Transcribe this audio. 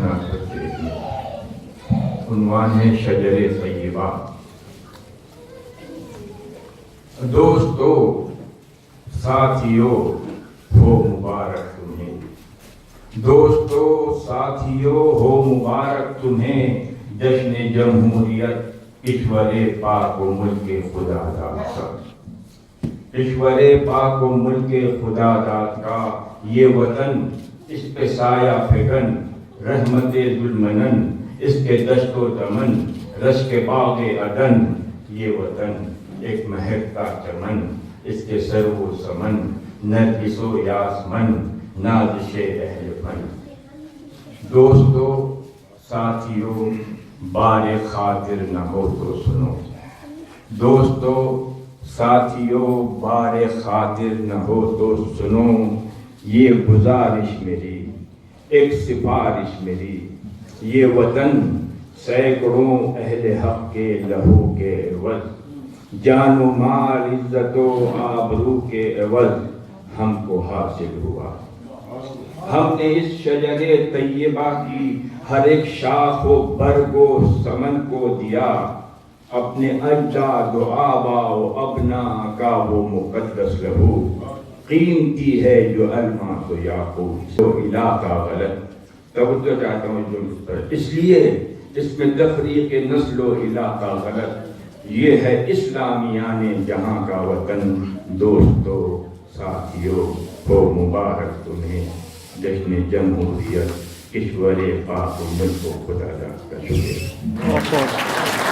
مناسبت سے عنوان ہے شجر طیبہ۔ دوستو ساتھیو ہو مبارک تمہیں، دوستو ساتھیو ہو مبارک تمہیں، جشن جمہوریت کشور پاک و ملک خدا داد کا، کشور پاک و ملک خدا داد کا یہ وطن، اس پہ سایہ فگن رحمت ذوالمنن، اس کے دشت و دمن رشک باغ عدن، یہ وطن ایک مہکتا چمن، اس کے سر و سمن نرگس و یاسمن نازش اہل فن۔ دوستو ساتھیو بار خاطر نہ ہو تو سنو، دوستو ساتھیو بار خاطر نہ ہو تو سنو، یہ گزارش میری ایک سفارش میری، یہ وطن سینکڑوں اہل حق کے لہو کے عوض، جان و مال عزت و آبرو کے عوض ہم کو حاصل ہوا۔ ہم نے اس شجر طیبہ کی ہر ایک شاخ و برگ و سمن کو دیا، اپنے اجداد و آبا و ابنا کا وہ مقدس لہو، قیمتی ہے جو الماس و یاقوت، جو علاقہ غلط توجہ چاہتا ہوں جو اس پر، اس لیے اس میں تفریق نسل و علاقہ غلط، یہ ہے اسلامیان جہاں کا وطن۔ دوستو ساتھیو ہو مبارک تمہیں، جشن جمہوریت کشور پاک و ملک و خدا داد کا۔ شکریہ۔